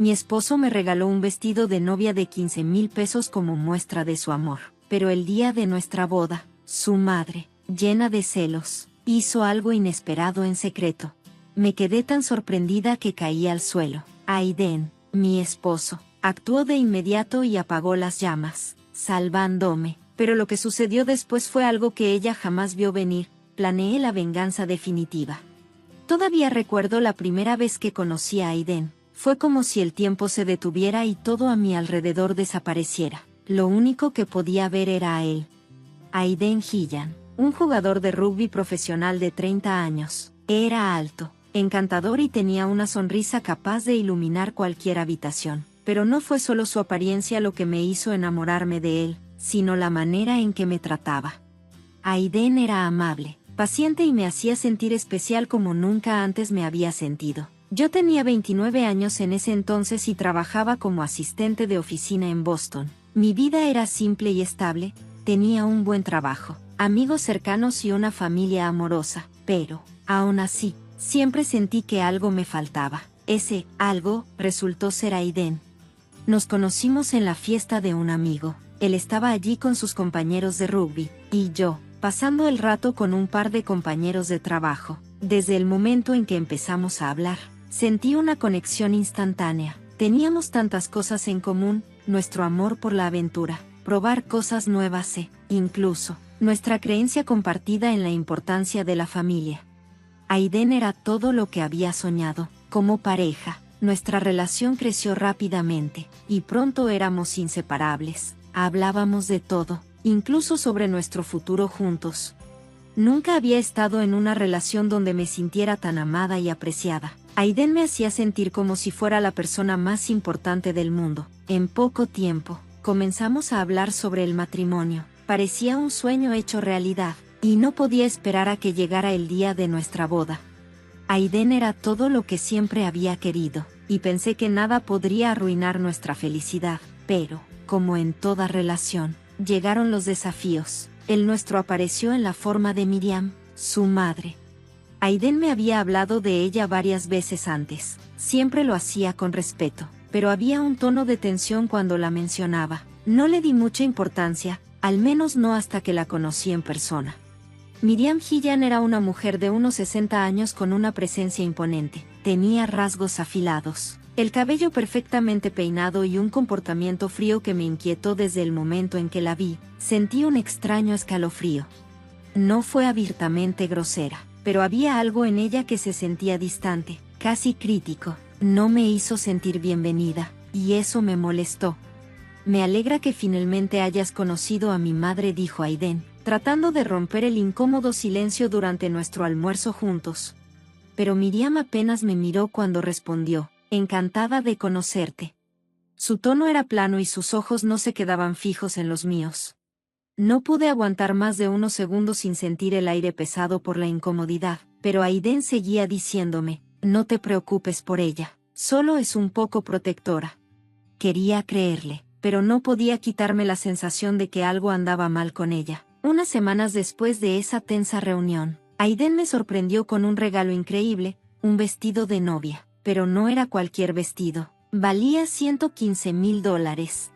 Mi esposo me regaló un vestido de novia de 15,000 pesos como muestra de su amor. Pero el día de nuestra boda, su madre, llena de celos, hizo algo inesperado en secreto. Me quedé tan sorprendida que caí al suelo. Aiden, mi esposo, actuó de inmediato y apagó las llamas, salvándome. Pero lo que sucedió después fue algo que ella jamás vio venir. Planeé la venganza definitiva. Todavía recuerdo la primera vez que conocí a Aiden. Fue como si el tiempo se detuviera y todo a mi alrededor desapareciera. Lo único que podía ver era a él. Aiden Hillan, un jugador de rugby profesional de 30 años. Era alto, encantador y tenía una sonrisa capaz de iluminar cualquier habitación. Pero no fue solo su apariencia lo que me hizo enamorarme de él, sino la manera en que me trataba. Aiden era amable, paciente y me hacía sentir especial como nunca antes me había sentido. Yo tenía 29 años en ese entonces y trabajaba como asistente de oficina en Boston. Mi vida era simple y estable, tenía un buen trabajo, amigos cercanos y una familia amorosa, pero, aún así, siempre sentí que algo me faltaba. Ese algo resultó ser Aiden. Nos conocimos en la fiesta de un amigo. Él estaba allí con sus compañeros de rugby, y yo, pasando el rato con un par de compañeros de trabajo. Desde el momento en que empezamos a hablar, sentí una conexión instantánea. Teníamos tantas cosas en común, nuestro amor por la aventura, probar cosas nuevas incluso, nuestra creencia compartida en la importancia de la familia. Aiden era todo lo que había soñado. Como pareja, nuestra relación creció rápidamente, y pronto éramos inseparables. Hablábamos de todo, incluso sobre nuestro futuro juntos. Nunca había estado en una relación donde me sintiera tan amada y apreciada. Aiden me hacía sentir como si fuera la persona más importante del mundo. En poco tiempo, comenzamos a hablar sobre el matrimonio. Parecía un sueño hecho realidad, y no podía esperar a que llegara el día de nuestra boda. Aiden era todo lo que siempre había querido, y pensé que nada podría arruinar nuestra felicidad. Pero, como en toda relación, llegaron los desafíos. El nuestro apareció en la forma de Miriam, su madre. Aiden me había hablado de ella varias veces antes. Siempre lo hacía con respeto, pero había un tono de tensión cuando la mencionaba. No le di mucha importancia, al menos no hasta que la conocí en persona. Miriam Hillan era una mujer de unos 60 años con una presencia imponente. Tenía rasgos afilados, el cabello perfectamente peinado y un comportamiento frío que me inquietó desde el momento en que la vi. Sentí un extraño escalofrío. No fue abiertamente grosera, pero había algo en ella que se sentía distante, casi crítico. No me hizo sentir bienvenida, y eso me molestó. Me alegra que finalmente hayas conocido a mi madre, dijo Aiden, tratando de romper el incómodo silencio durante nuestro almuerzo juntos. Pero Miriam apenas me miró cuando respondió, encantada de conocerte. Su tono era plano y sus ojos no se quedaban fijos en los míos. No pude aguantar más de unos segundos sin sentir el aire pesado por la incomodidad, pero Aiden seguía diciéndome, no te preocupes por ella, solo es un poco protectora. Quería creerle, pero no podía quitarme la sensación de que algo andaba mal con ella. Unas semanas después de esa tensa reunión, Aiden me sorprendió con un regalo increíble, un vestido de novia, pero no era cualquier vestido, valía $115,000.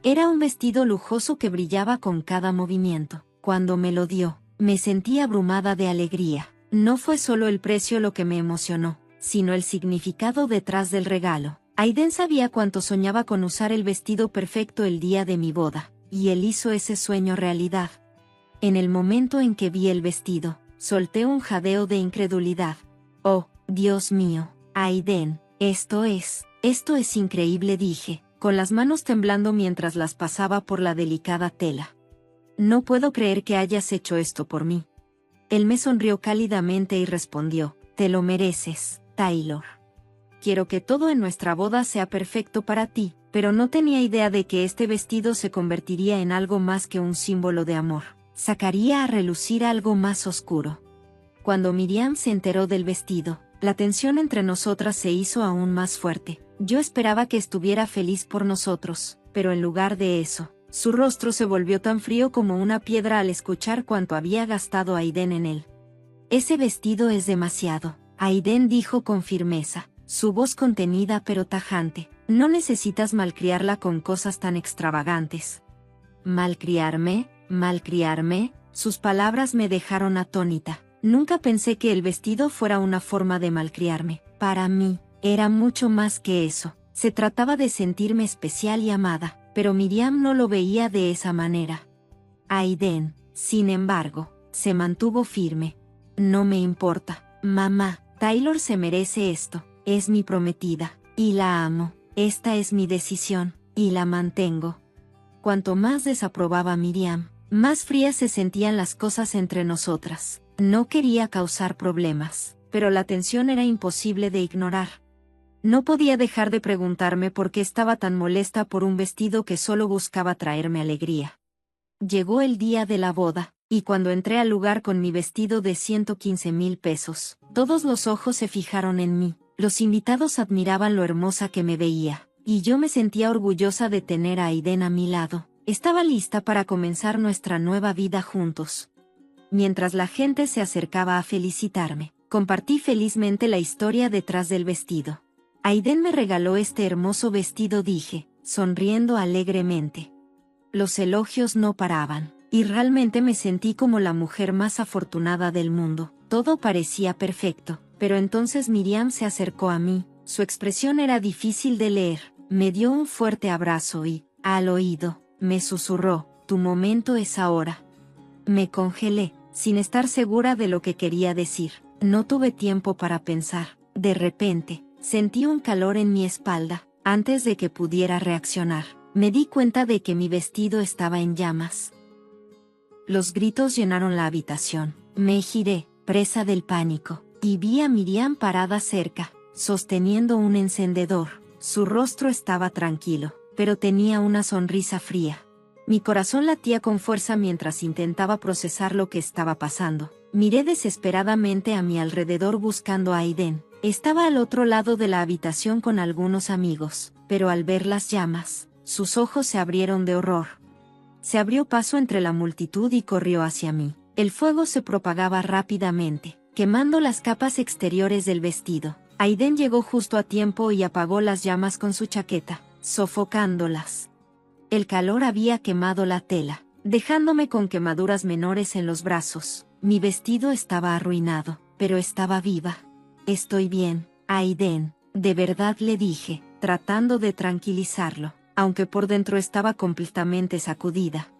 Era un vestido lujoso que brillaba con cada movimiento. Cuando me lo dio, me sentí abrumada de alegría. No fue solo el precio lo que me emocionó, sino el significado detrás del regalo. Aiden sabía cuánto soñaba con usar el vestido perfecto el día de mi boda, y él hizo ese sueño realidad. En el momento en que vi el vestido, solté un jadeo de incredulidad. Oh, Dios mío, Aiden, esto es increíble, dije, con las manos temblando mientras las pasaba por la delicada tela. No puedo creer que hayas hecho esto por mí. Él me sonrió cálidamente y respondió, te lo mereces, Taylor. Quiero que todo en nuestra boda sea perfecto para ti, pero no tenía idea de que este vestido se convertiría en algo más que un símbolo de amor. Sacaría a relucir algo más oscuro. Cuando Miriam se enteró del vestido, la tensión entre nosotras se hizo aún más fuerte. Yo esperaba que estuviera feliz por nosotros, pero en lugar de eso, su rostro se volvió tan frío como una piedra al escuchar cuánto había gastado Aiden en él. Ese vestido es demasiado, Aiden dijo con firmeza. su voz contenida pero tajante. No necesitas malcriarla con cosas tan extravagantes. ¿Malcriarme? ¿Malcriarme? Sus palabras me dejaron atónita. Nunca pensé que el vestido fuera una forma de malcriarme. Para mí, era mucho más que eso. Se trataba de sentirme especial y amada, pero Miriam no lo veía de esa manera. Aiden, sin embargo, se mantuvo firme. No me importa, mamá, Taylor se merece esto, es mi prometida, y la amo, esta es mi decisión, y la mantengo. Cuanto más desaprobaba Miriam, más frías se sentían las cosas entre nosotras. No quería causar problemas, pero la tensión era imposible de ignorar. No podía dejar de preguntarme por qué estaba tan molesta por un vestido que solo buscaba traerme alegría. Llegó el día de la boda, y cuando entré al lugar con mi vestido de 115,000 pesos, todos los ojos se fijaron en mí. Los invitados admiraban lo hermosa que me veía, y yo me sentía orgullosa de tener a Aiden a mi lado. Estaba lista para comenzar nuestra nueva vida juntos. Mientras la gente se acercaba a felicitarme, compartí felizmente la historia detrás del vestido. Aiden me regaló este hermoso vestido, dije, sonriendo alegremente. Los elogios no paraban, y realmente me sentí como la mujer más afortunada del mundo. Todo parecía perfecto, pero entonces Miriam se acercó a mí. Su expresión era difícil de leer. Me dio un fuerte abrazo y, al oído, me susurró, tu momento es ahora. Me congelé, sin estar segura de lo que quería decir. No tuve tiempo para pensar. De repente, sentí un calor en mi espalda. Antes de que pudiera reaccionar, me di cuenta de que mi vestido estaba en llamas. Los gritos llenaron la habitación. Me giré, presa del pánico, y vi a Miriam parada cerca, sosteniendo un encendedor. Su rostro estaba tranquilo, pero tenía una sonrisa fría. Mi corazón latía con fuerza mientras intentaba procesar lo que estaba pasando. Miré desesperadamente a mi alrededor buscando a Aiden. Estaba al otro lado de la habitación con algunos amigos, pero al ver las llamas, sus ojos se abrieron de horror. Se abrió paso entre la multitud y corrió hacia mí. El fuego se propagaba rápidamente, quemando las capas exteriores del vestido. Aiden llegó justo a tiempo y apagó las llamas con su chaqueta, sofocándolas. El calor había quemado la tela, dejándome con quemaduras menores en los brazos. Mi vestido estaba arruinado, pero estaba viva. Estoy bien, Aiden, de verdad, le dije, tratando de tranquilizarlo, aunque por dentro estaba completamente sacudida.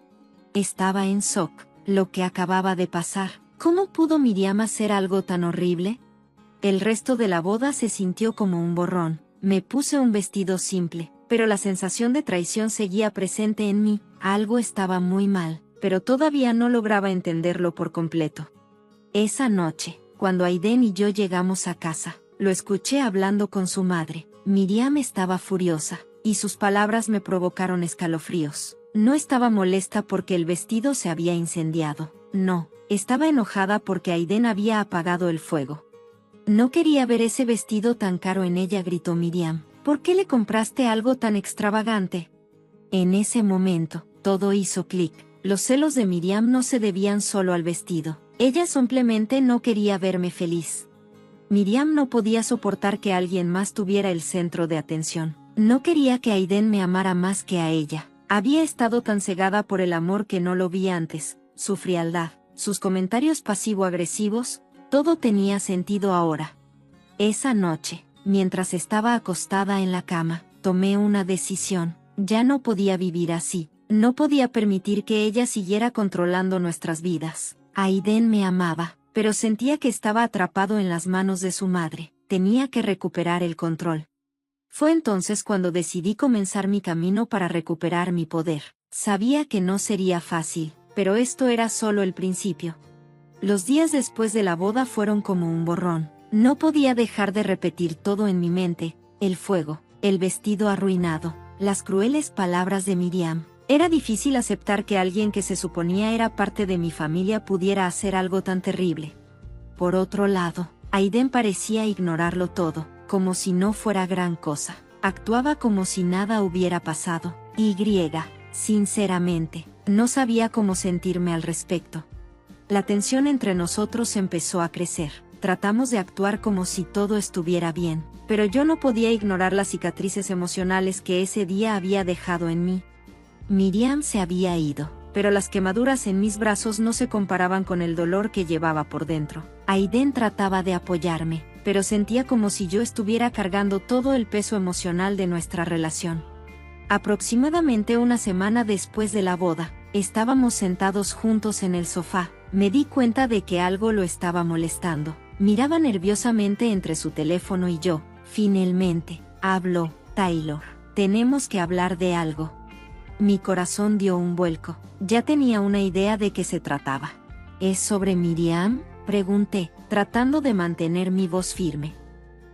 Estaba en shock. Lo que acababa de pasar. ¿Cómo pudo Miriam hacer algo tan horrible? El resto de la boda se sintió como un borrón. Me puse un vestido simple, pero la sensación de traición seguía presente en mí. Algo estaba muy mal, pero todavía no lograba entenderlo por completo. Esa noche, cuando Aiden y yo llegamos a casa, lo escuché hablando con su madre. Miriam estaba furiosa, y sus palabras me provocaron escalofríos. No estaba molesta porque el vestido se había incendiado. No, estaba enojada porque Aiden había apagado el fuego. No quería ver ese vestido tan caro en ella, gritó Miriam. ¿Por qué le compraste algo tan extravagante? En ese momento, todo hizo clic. Los celos de Miriam no se debían solo al vestido. Ella simplemente no quería verme feliz. Miriam no podía soportar que alguien más tuviera el centro de atención. No quería que Aiden me amara más que a ella. Había estado tan cegada por el amor que no lo vi antes. Su frialdad, sus comentarios pasivo-agresivos, todo tenía sentido ahora. Esa noche, mientras estaba acostada en la cama, tomé una decisión. Ya no podía vivir así. No podía permitir que ella siguiera controlando nuestras vidas. Aiden me amaba, pero sentía que estaba atrapado en las manos de su madre. Tenía que recuperar el control. Fue entonces cuando decidí comenzar mi camino para recuperar mi poder. Sabía que no sería fácil, pero esto era solo el principio. Los días después de la boda fueron como un borrón. No podía dejar de repetir todo en mi mente: el fuego, el vestido arruinado, las crueles palabras de Miriam. Era difícil aceptar que alguien que se suponía era parte de mi familia pudiera hacer algo tan terrible. Por otro lado, Aiden parecía ignorarlo todo, como si no fuera gran cosa. Actuaba como si nada hubiera pasado. Sinceramente, no sabía cómo sentirme al respecto. La tensión entre nosotros empezó a crecer. Tratamos de actuar como si todo estuviera bien, pero yo no podía ignorar las cicatrices emocionales que ese día había dejado en mí. Miriam se había ido, pero las quemaduras en mis brazos no se comparaban con el dolor que llevaba por dentro. Aiden trataba de apoyarme, pero sentía como si yo estuviera cargando todo el peso emocional de nuestra relación. Aproximadamente una semana después de la boda, estábamos sentados juntos en el sofá. Me di cuenta de que algo lo estaba molestando. Miraba nerviosamente entre su teléfono y yo. Finalmente, habló: Taylor, tenemos que hablar de algo. Mi corazón dio un vuelco. Ya tenía una idea de qué se trataba. ¿Es sobre Miriam?, pregunté, tratando de mantener mi voz firme.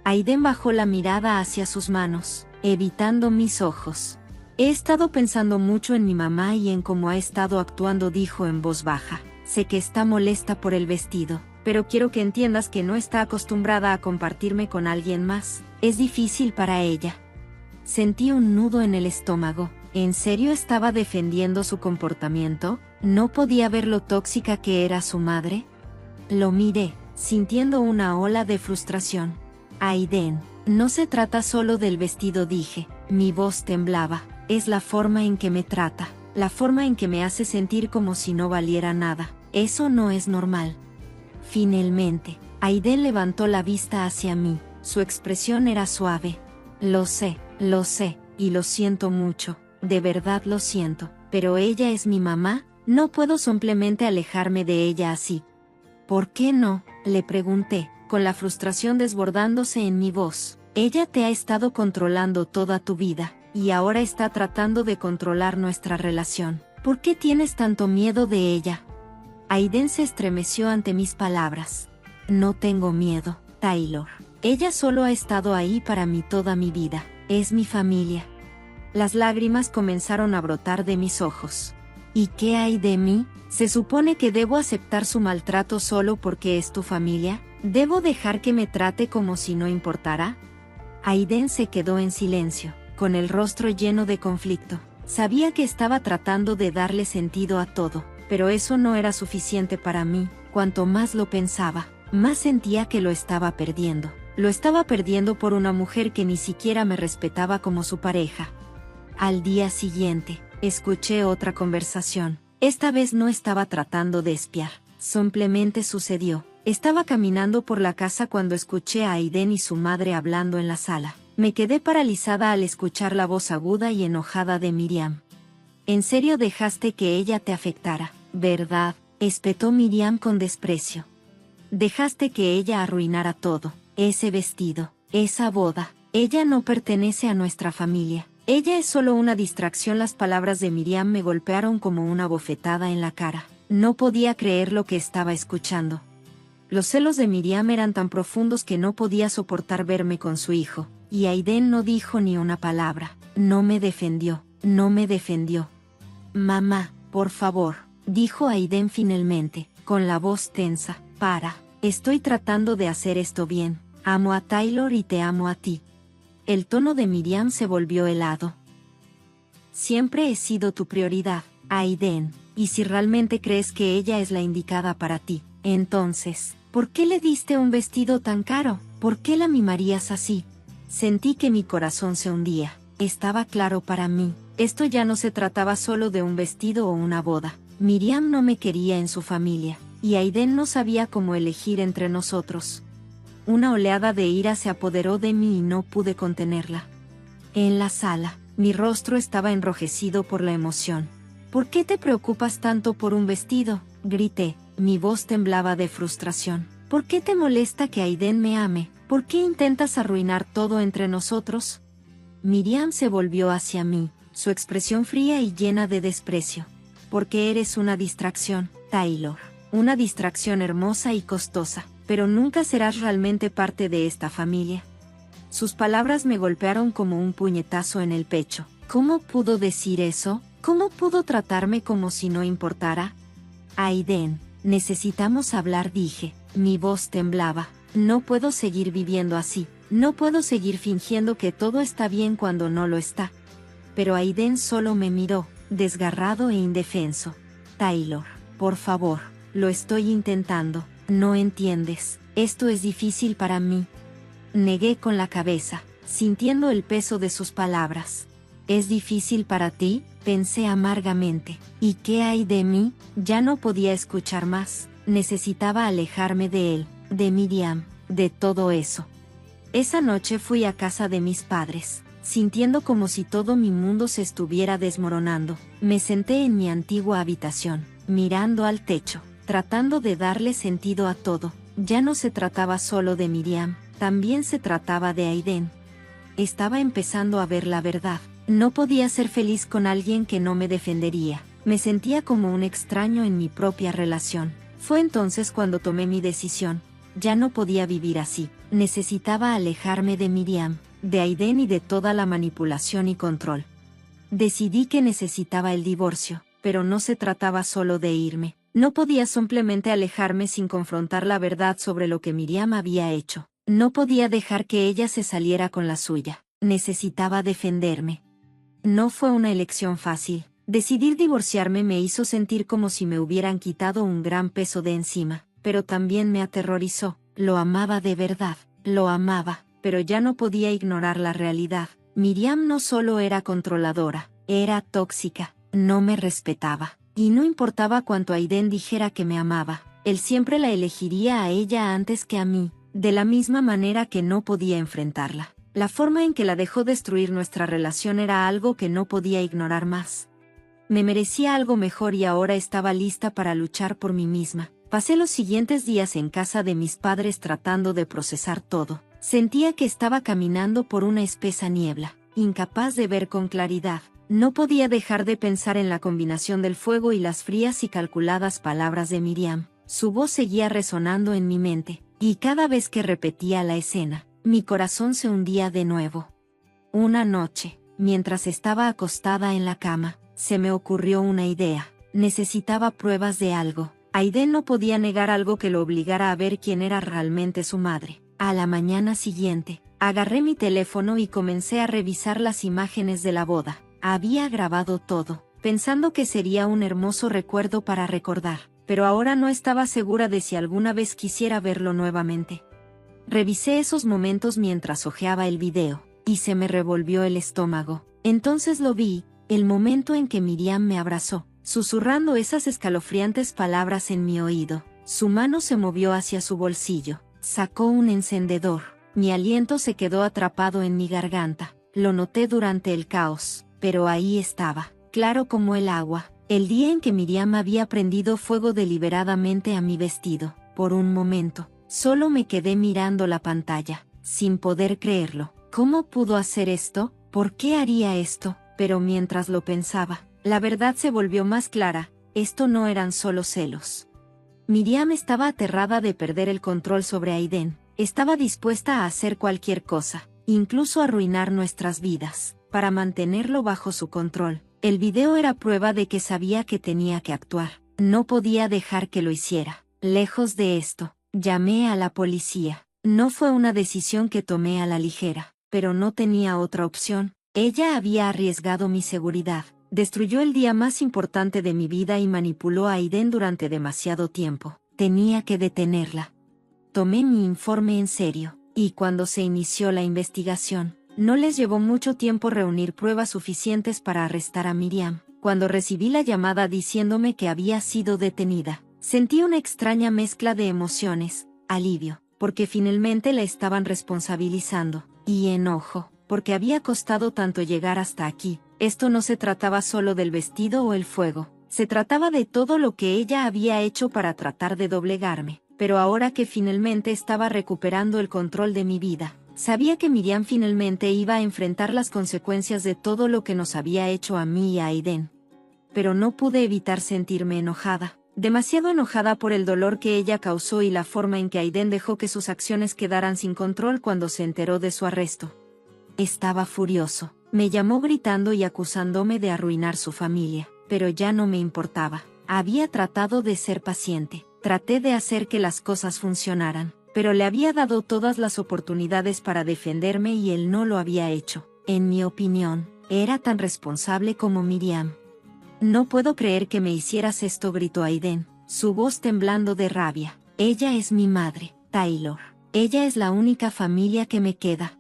Aiden bajó la mirada hacia sus manos, evitando mis ojos. He estado pensando mucho en mi mamá y en cómo ha estado actuando, dijo en voz baja. Sé que está molesta por el vestido, pero quiero que entiendas que no está acostumbrada a compartirme con alguien más. Es difícil para ella. Sentí un nudo en el estómago. ¿En serio estaba defendiendo su comportamiento? ¿No podía ver lo tóxica que era su madre? Lo miré, sintiendo una ola de frustración. Aiden, no se trata solo del vestido, dije. Mi voz temblaba. Es la forma en que me trata, la forma en que me hace sentir como si no valiera nada. Eso no es normal. Finalmente, Aiden levantó la vista hacia mí. Su expresión era suave. Lo sé, y lo siento mucho. De verdad lo siento, pero ella es mi mamá, no puedo simplemente alejarme de ella así. ¿Por qué no?, le pregunté, con la frustración desbordándose en mi voz. Ella te ha estado controlando toda tu vida, y ahora está tratando de controlar nuestra relación. ¿Por qué tienes tanto miedo de ella? Aiden se estremeció ante mis palabras. No tengo miedo, Taylor. Ella solo ha estado ahí para mí toda mi vida. Es mi familia. Las lágrimas comenzaron a brotar de mis ojos. ¿Y qué hay de mí? ¿Se supone que debo aceptar su maltrato solo porque es tu familia? ¿Debo dejar que me trate como si no importara? Aiden se quedó en silencio, con el rostro lleno de conflicto. Sabía que estaba tratando de darle sentido a todo, pero eso no era suficiente para mí. Cuanto más lo pensaba, más sentía que lo estaba perdiendo. Lo estaba perdiendo por una mujer que ni siquiera me respetaba como su pareja. Al día siguiente, escuché otra conversación. Esta vez no estaba tratando de espiar, simplemente sucedió. Estaba caminando por la casa cuando escuché a Aiden y su madre hablando en la sala. Me quedé paralizada al escuchar la voz aguda y enojada de Miriam. ¿En serio dejaste que ella te afectara, verdad?, espetó Miriam con desprecio. Dejaste que ella arruinara todo, ese vestido, esa boda. Ella no pertenece a nuestra familia. Ella es solo una distracción. Las palabras de Miriam me golpearon como una bofetada en la cara. No podía creer lo que estaba escuchando. Los celos de Miriam eran tan profundos que no podía soportar verme con su hijo. Y Aiden no dijo ni una palabra. No me defendió. Mamá, por favor, dijo Aiden finalmente, con la voz tensa. Estoy tratando de hacer esto bien. Amo a Taylor y te amo a ti. El tono de Miriam se volvió helado. Siempre he sido tu prioridad, Aiden, y si realmente crees que ella es la indicada para ti, entonces, ¿por qué le diste un vestido tan caro? ¿Por qué la mimarías así? Sentí que mi corazón se hundía. Estaba claro para mí. Esto ya no se trataba solo de un vestido o una boda. Miriam no me quería en su familia, y Aiden no sabía cómo elegir entre nosotros. Una oleada de ira se apoderó de mí y no pude contenerla. En la sala, mi rostro estaba enrojecido por la emoción. ¿Por qué te preocupas tanto por un vestido?, grité, mi voz temblaba de frustración. ¿Por qué te molesta que Aiden me ame? ¿Por qué intentas arruinar todo entre nosotros? Miriam se volvió hacia mí, su expresión fría y llena de desprecio. Porque eres una distracción, Taylor. Una distracción hermosa y costosa, pero nunca serás realmente parte de esta familia. Sus palabras me golpearon como un puñetazo en el pecho. ¿Cómo pudo decir eso? ¿Cómo pudo tratarme como si no importara? Aiden, necesitamos hablar, dije. Mi voz temblaba. No puedo seguir viviendo así. No puedo seguir fingiendo que todo está bien cuando no lo está. Pero Aiden solo me miró, desgarrado e indefenso. Taylor, por favor, lo estoy intentando. No entiendes, esto es difícil para mí. Negué con la cabeza, sintiendo el peso de sus palabras. ¿Es difícil para ti?, pensé amargamente. ¿Y qué hay de mí? Ya no podía escuchar más. Necesitaba alejarme de él, de Miriam, de todo eso. Esa noche fui a casa de mis padres, sintiendo como si todo mi mundo se estuviera desmoronando. Me senté en mi antigua habitación, mirando al techo, tratando de darle sentido a todo. Ya no se trataba solo de Miriam, también se trataba de Aiden. Estaba empezando a ver la verdad. No podía ser feliz con alguien que no me defendería. Me sentía como un extraño en mi propia relación. Fue entonces cuando tomé mi decisión. Ya no podía vivir así. Necesitaba alejarme de Miriam, de Aiden y de toda la manipulación y control. Decidí que necesitaba el divorcio, pero no se trataba solo de irme. No podía simplemente alejarme sin confrontar la verdad sobre lo que Miriam había hecho. No podía dejar que ella se saliera con la suya. Necesitaba defenderme. No fue una elección fácil. Decidir divorciarme me hizo sentir como si me hubieran quitado un gran peso de encima, pero también me aterrorizó. Lo amaba de verdad, lo amaba, pero ya no podía ignorar la realidad. Miriam no solo era controladora, era tóxica, no me respetaba, y no importaba cuánto Aiden dijera que me amaba, él siempre la elegiría a ella antes que a mí, de la misma manera que no podía enfrentarla. La forma en que la dejó destruir nuestra relación era algo que no podía ignorar más. Me merecía algo mejor y ahora estaba lista para luchar por mí misma. Pasé los siguientes días en casa de mis padres tratando de procesar todo. Sentía que estaba caminando por una espesa niebla, incapaz de ver con claridad. No podía dejar de pensar en la combinación del fuego y las frías y calculadas palabras de Miriam. Su voz seguía resonando en mi mente, y cada vez que repetía la escena, mi corazón se hundía de nuevo. Una noche, mientras estaba acostada en la cama, se me ocurrió una idea. Necesitaba pruebas de algo. Aiden no podía negar algo que lo obligara a ver quién era realmente su madre. A la mañana siguiente, agarré mi teléfono y comencé a revisar las imágenes de la boda. Había grabado todo, pensando que sería un hermoso recuerdo para recordar, pero ahora no estaba segura de si alguna vez quisiera verlo nuevamente. Revisé esos momentos mientras hojeaba el video, y se me revolvió el estómago. Entonces lo vi, el momento en que Miriam me abrazó, susurrando esas escalofriantes palabras en mi oído. Su mano se movió hacia su bolsillo, sacó un encendedor. Mi aliento se quedó atrapado en mi garganta. Lo noté durante el caos, pero ahí estaba, claro como el agua, el día en que Miriam había prendido fuego deliberadamente a mi vestido. Por un momento, solo me quedé mirando la pantalla, sin poder creerlo. ¿Cómo pudo hacer esto? ¿Por qué haría esto? Pero mientras lo pensaba, la verdad se volvió más clara. Esto no eran solo celos. Miriam estaba aterrada de perder el control sobre Aiden. Estaba dispuesta a hacer cualquier cosa, incluso arruinar nuestras vidas, para mantenerlo bajo su control. El video era prueba de que sabía que tenía que actuar. No podía dejar que lo hiciera. Lejos de esto, llamé a la policía. No fue una decisión que tomé a la ligera, pero no tenía otra opción. Ella había arriesgado mi seguridad, destruyó el día más importante de mi vida y manipuló a Aiden durante demasiado tiempo. Tenía que detenerla. Tomé mi informe en serio, y cuando se inició la investigación, no les llevó mucho tiempo reunir pruebas suficientes para arrestar a Miriam. Cuando recibí la llamada diciéndome que había sido detenida, sentí una extraña mezcla de emociones, alivio, porque finalmente la estaban responsabilizando, y enojo, porque había costado tanto llegar hasta aquí. Esto no se trataba solo del vestido o el fuego, se trataba de todo lo que ella había hecho para tratar de doblegarme. Pero ahora que finalmente estaba recuperando el control de mi vida, sabía que Miriam finalmente iba a enfrentar las consecuencias de todo lo que nos había hecho a mí y a Aiden. Pero no pude evitar sentirme enojada, demasiado enojada por el dolor que ella causó y la forma en que Aiden dejó que sus acciones quedaran sin control cuando se enteró de su arresto. Estaba furioso, me llamó gritando y acusándome de arruinar su familia, pero ya no me importaba. Había tratado de ser paciente, traté de hacer que las cosas funcionaran, pero le había dado todas las oportunidades para defenderme y él no lo había hecho. En mi opinión, era tan responsable como Miriam. No puedo creer que me hicieras esto, gritó Aiden, su voz temblando de rabia. Ella es mi madre, Taylor. Ella es la única familia que me queda.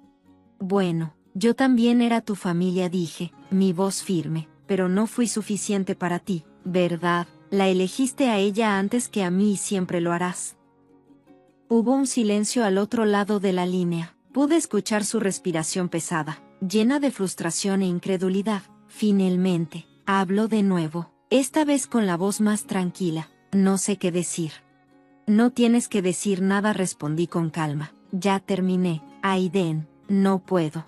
Bueno, yo también era tu familia, dije, mi voz firme, pero no fui suficiente para ti, ¿verdad? La elegiste a ella antes que a mí y siempre lo harás. Hubo un silencio al otro lado de la línea. Pude escuchar su respiración pesada, llena de frustración e incredulidad. Finalmente, habló de nuevo, esta vez con la voz más tranquila. No sé qué decir. No tienes que decir nada, respondí con calma. Ya terminé, Aiden, no puedo.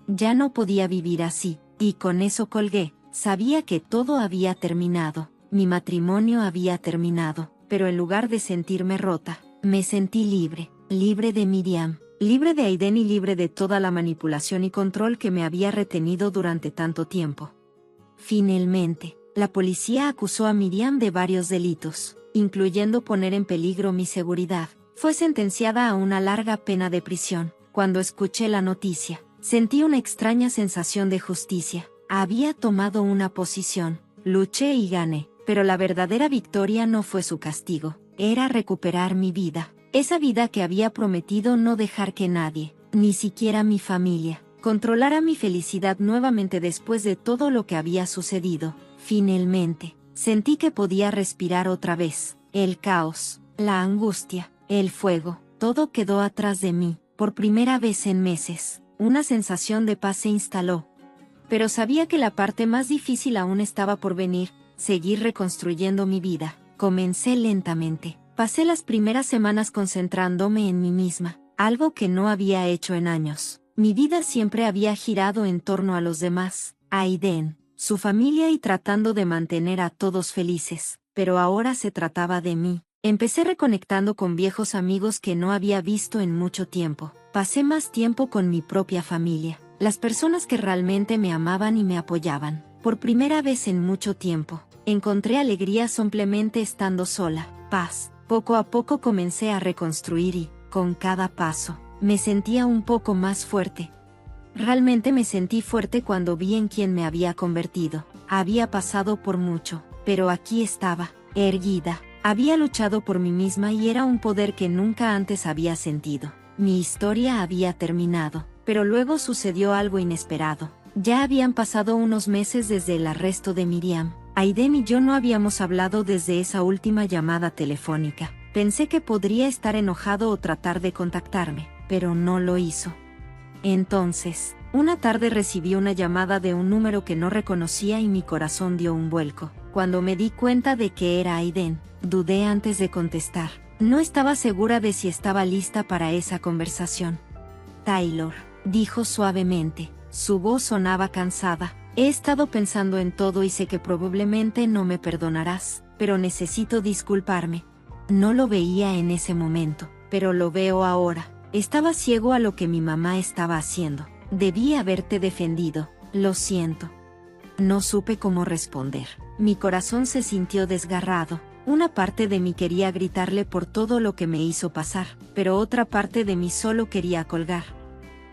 Ya no podía vivir así, y con eso colgué. Sabía que todo había terminado, mi matrimonio había terminado, pero en lugar de sentirme rota, me sentí libre, libre de Miriam, libre de Aiden y libre de toda la manipulación y control que me había retenido durante tanto tiempo. Finalmente, la policía acusó a Miriam de varios delitos, incluyendo poner en peligro mi seguridad. Fue sentenciada a una larga pena de prisión. Cuando escuché la noticia, sentí una extraña sensación de justicia. Había tomado una posición, luché y gané, pero la verdadera victoria no fue su castigo, era recuperar mi vida, esa vida que había prometido no dejar que nadie, ni siquiera mi familia, controlara mi felicidad nuevamente después de todo lo que había sucedido. Finalmente, sentí que podía respirar otra vez. El caos, la angustia, el fuego, todo quedó atrás de mí. Por primera vez en meses, una sensación de paz se instaló. Pero sabía que la parte más difícil aún estaba por venir, seguir reconstruyendo mi vida. Comencé lentamente. Pasé las primeras semanas concentrándome en mí misma, algo que no había hecho en años. Mi vida siempre había girado en torno a los demás, a Aiden, su familia y tratando de mantener a todos felices, pero ahora se trataba de mí. Empecé reconectando con viejos amigos que no había visto en mucho tiempo. Pasé más tiempo con mi propia familia, las personas que realmente me amaban y me apoyaban. Por primera vez en mucho tiempo, encontré alegría simplemente estando sola, paz. Poco a poco comencé a reconstruir y, con cada paso, me sentía un poco más fuerte. Realmente me sentí fuerte cuando vi en quién me había convertido. Había pasado por mucho, pero aquí estaba, erguida. Había luchado por mí misma y era un poder que nunca antes había sentido. Mi historia había terminado, pero luego sucedió algo inesperado. Ya habían pasado unos meses desde el arresto de Miriam. Aiden y yo no habíamos hablado desde esa última llamada telefónica. Pensé que podría estar enojado o tratar de contactarme, pero no lo hizo. Entonces, una tarde recibí una llamada de un número que no reconocía y mi corazón dio un vuelco. Cuando me di cuenta de que era Aiden, dudé antes de contestar. No estaba segura de si estaba lista para esa conversación. Taylor, dijo suavemente. Su voz sonaba cansada. He estado pensando en todo y sé que probablemente no me perdonarás, pero necesito disculparme. No lo veía en ese momento, pero lo veo ahora. Estaba ciego a lo que mi mamá estaba haciendo. Debí haberte defendido. Lo siento. No supe cómo responder. Mi corazón se sintió desgarrado. Una parte de mí quería gritarle por todo lo que me hizo pasar, pero otra parte de mí solo quería colgar.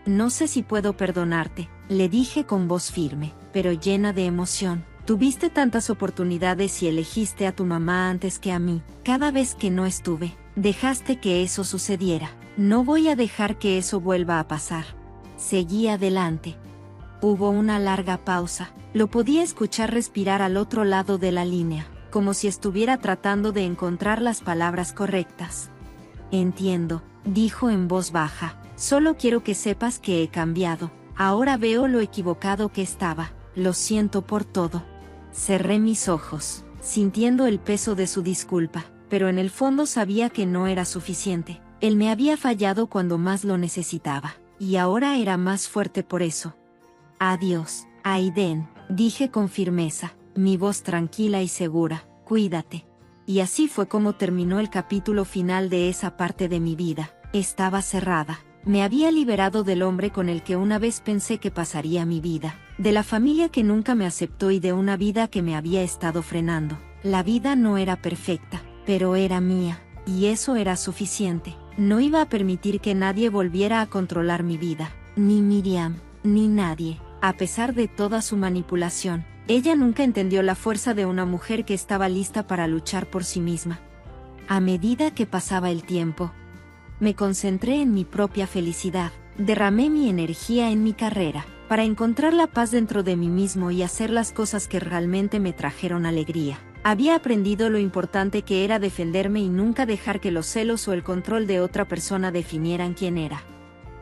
No sé si puedo perdonarte, le dije con voz firme, pero llena de emoción. Tuviste tantas oportunidades y elegiste a tu mamá antes que a mí. Cada vez que no estuve, dejaste que eso sucediera. No voy a dejar que eso vuelva a pasar. Seguí adelante. Hubo una larga pausa. Lo podía escuchar respirar al otro lado de la línea, como si estuviera tratando de encontrar las palabras correctas. Entiendo, dijo en voz baja. Solo quiero que sepas que he cambiado. Ahora veo lo equivocado que estaba. Lo siento por todo. Cerré mis ojos, sintiendo el peso de su disculpa, pero en el fondo sabía que no era suficiente. Él me había fallado cuando más lo necesitaba, y ahora era más fuerte por eso. Adiós, Aiden, dije con firmeza, mi voz tranquila y segura. Cuídate. Y así fue como terminó el capítulo final de esa parte de mi vida. Estaba cerrada. Me había liberado del hombre con el que una vez pensé que pasaría mi vida, de la familia que nunca me aceptó y de una vida que me había estado frenando. La vida no era perfecta, pero era mía, y eso era suficiente. No iba a permitir que nadie volviera a controlar mi vida, ni Miriam, ni nadie. A pesar de toda su manipulación, ella nunca entendió la fuerza de una mujer que estaba lista para luchar por sí misma. A medida que pasaba el tiempo, me concentré en mi propia felicidad, derramé mi energía en mi carrera, para encontrar la paz dentro de mí mismo y hacer las cosas que realmente me trajeron alegría. Había aprendido lo importante que era defenderme y nunca dejar que los celos o el control de otra persona definieran quién era.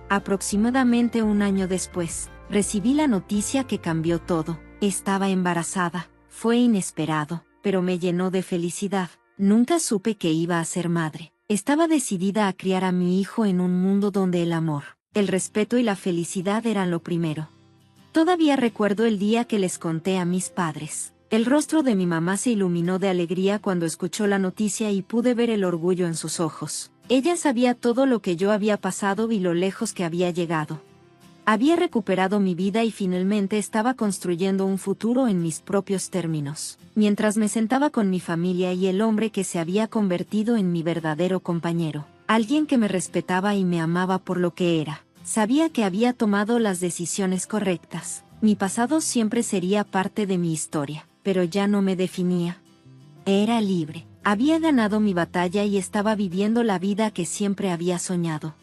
Aproximadamente un año después, recibí la noticia que cambió todo. Estaba embarazada. Fue inesperado, pero me llenó de felicidad. Nunca supe que iba a ser madre. Estaba decidida a criar a mi hijo en un mundo donde el amor, el respeto y la felicidad eran lo primero. Todavía recuerdo el día que les conté a mis padres. El rostro de mi mamá se iluminó de alegría cuando escuchó la noticia y pude ver el orgullo en sus ojos. Ella sabía todo lo que yo había pasado y lo lejos que había llegado. Había recuperado mi vida y finalmente estaba construyendo un futuro en mis propios términos, mientras me sentaba con mi familia y el hombre que se había convertido en mi verdadero compañero, alguien que me respetaba y me amaba por lo que era. Sabía que había tomado las decisiones correctas. Mi pasado siempre sería parte de mi historia, pero ya no me definía. Era libre. Había ganado mi batalla y estaba viviendo la vida que siempre había soñado.